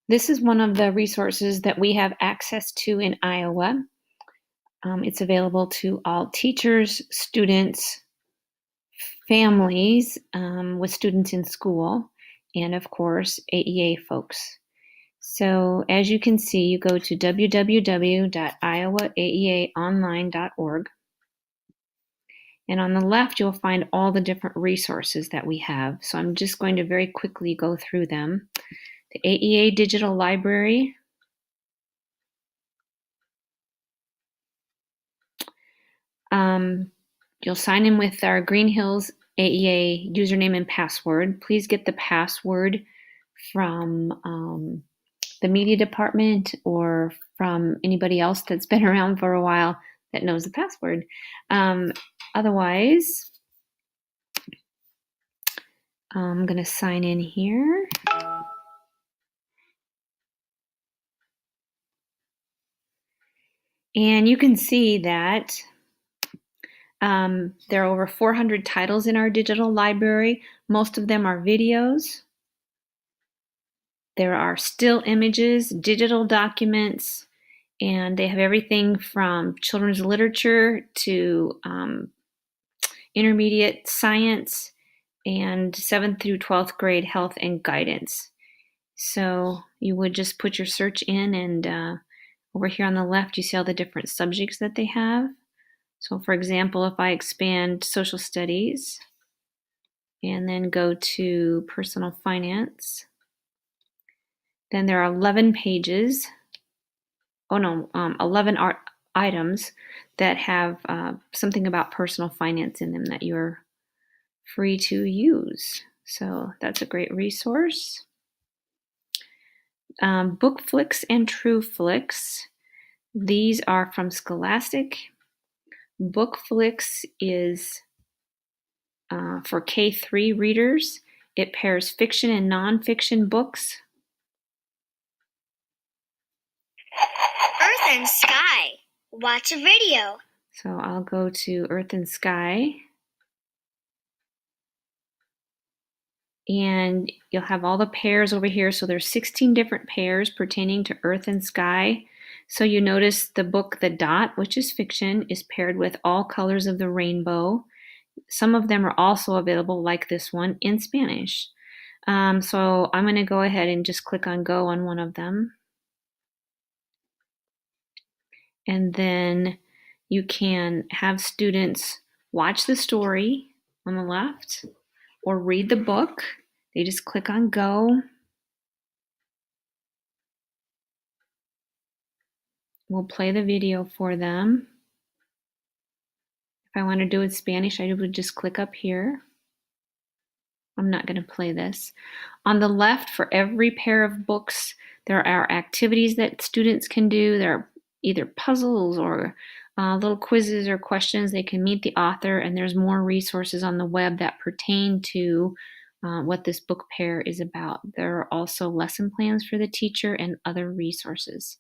This is one of the resources that we have access to in Iowa. It's available to all teachers, students, families with students in school, and of course, AEA folks. So as you can see, you go to www.iowaeaonline.org. And on the left, you'll find all the different resources that we have. So I'm just going to very quickly go through them. The AEA Digital Library. You'll sign in with our Green Hills AEA username and password. Please get the password from the media department or from anybody else that's been around for a while that knows the password. Otherwise, I'm going to sign in here. And you can see that there are over 400 titles in our digital library. Most of them are videos. There are still images, digital documents, and they have everything from children's literature to intermediate science and 7th through 12th grade health and guidance. So you would just put your search in, and over here on the left, you see all the different subjects that they have. So for example, if I expand social studies and then go to personal finance, then there are 11 pages. 11 items that have something about personal finance in them that you're free to use. So that's a great resource. BookFlix and TrueFlix. These are from Scholastic. BookFlix is for K-3 readers. It pairs fiction and nonfiction books. Earth and Sky. Watch a video. So I'll go to Earth and Sky. And you'll have all the pairs over here. So there's 16 different pairs pertaining to Earth and Sky. So you notice the book The Dot, which is fiction, is paired with All Colors of the Rainbow. Some of them are also available, like this one, in Spanish. So I'm going to go ahead and just click on Go on one of them. And then you can have students watch the story on the left or read the book. They just click on Go. We'll play the video for them. If I want to do it in Spanish, I would just click up here. I'm not going to play this. On the left, for every pair of books, there are activities that students can do. There are either puzzles or little quizzes or questions. They can meet the author, and there's more resources on the web that pertain to what this book pair is about. There are also lesson plans for the teacher and other resources.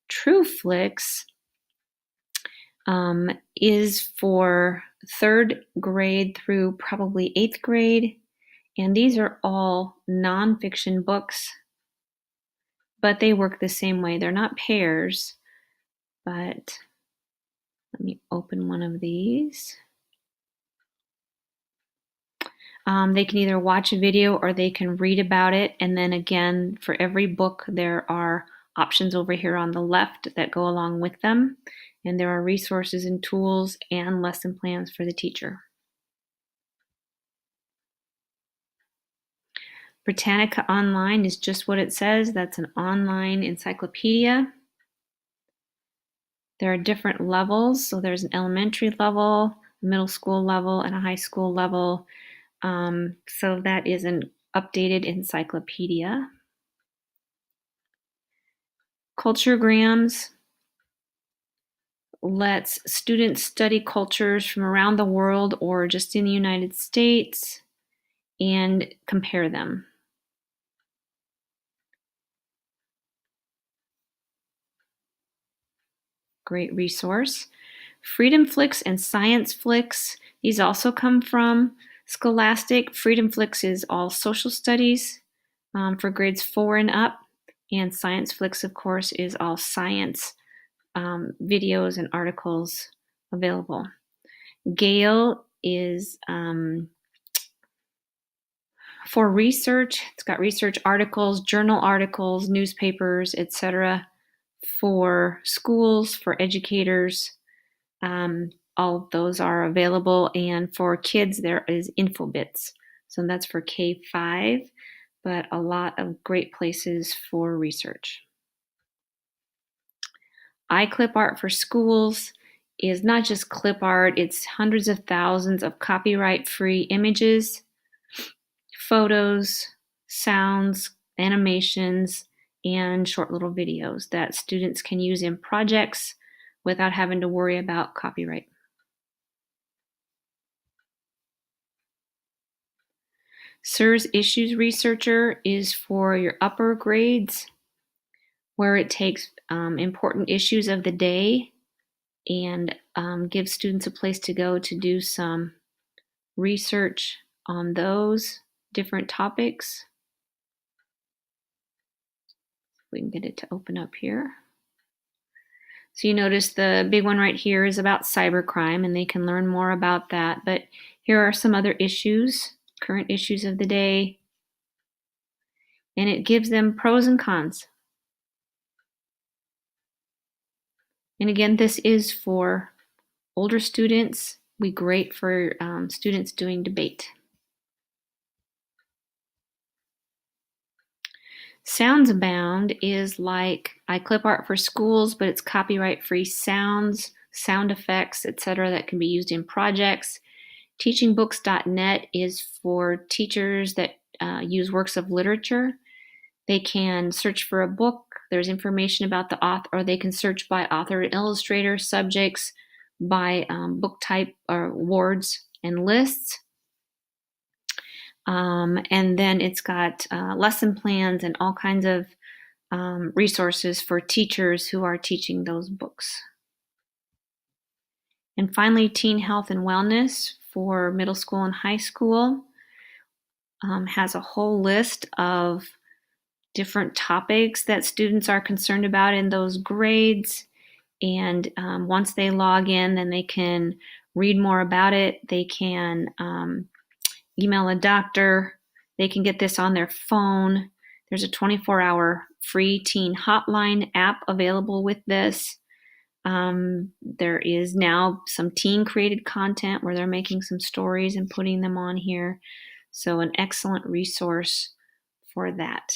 TrueFlix is for 3rd grade through probably 8th grade. And these are all nonfiction books, but they work the same way. They're not pairs, but let me open one of these. They can either watch a video or they can read about it. And then again, for every book, there are options over here on the left that go along with them. And there are resources and tools and lesson plans for the teacher. Britannica Online is just what it says. That's an online encyclopedia. There are different levels. So there's an elementary level, a middle school level, and a high school level. So that is an updated encyclopedia. Culturegrams lets students study cultures from around the world or just in the United States and compare them. Great resource. FreedomFlix and ScienceFlix, these also come from Scholastic. FreedomFlix is all social studies for grades 4 and up. And Science Flicks, of course, is all science videos and articles available. Gale is for research. It's got research articles, journal articles, newspapers, etc. For schools, for educators. All of those are available. And for kids, there is InfoBits. So that's for K-5, but a lot of great places for research. iClipArt for schools is not just clip art, it's hundreds of thousands of copyright-free images, photos, sounds, animations, and short little videos that students can use in projects without having to worry about copyright. SIRS Issues Researcher is for your upper grades, where it takes important issues of the day and gives students a place to go to do some research on those different topics. We can get it to open up here. So you notice the big one right here is about cybercrime, and they can learn more about that. But here are some other issues, current issues of the day, and it gives them pros and cons. And again, this is for older students. Be great for students doing debate. Sounds Abound is like iClipArt for schools, but it's copyright-free sounds, sound effects, etc. that can be used in projects. Teachingbooks.net is for teachers that use works of literature. They can search for a book. There's information about the author, or they can search by author and illustrator, subjects, by book type or words and lists. And then it's got lesson plans and all kinds of resources for teachers who are teaching those books. And finally, Teen Health and Wellness for middle school and high school has a whole list of different topics that students are concerned about in those grades. And once they log in, then they can read more about it. They can email a doctor. They can get this on their phone. There's a 24-hour free teen hotline app available with this. There is now some teen-created content where they're making some stories and putting them on here. So an excellent resource for that.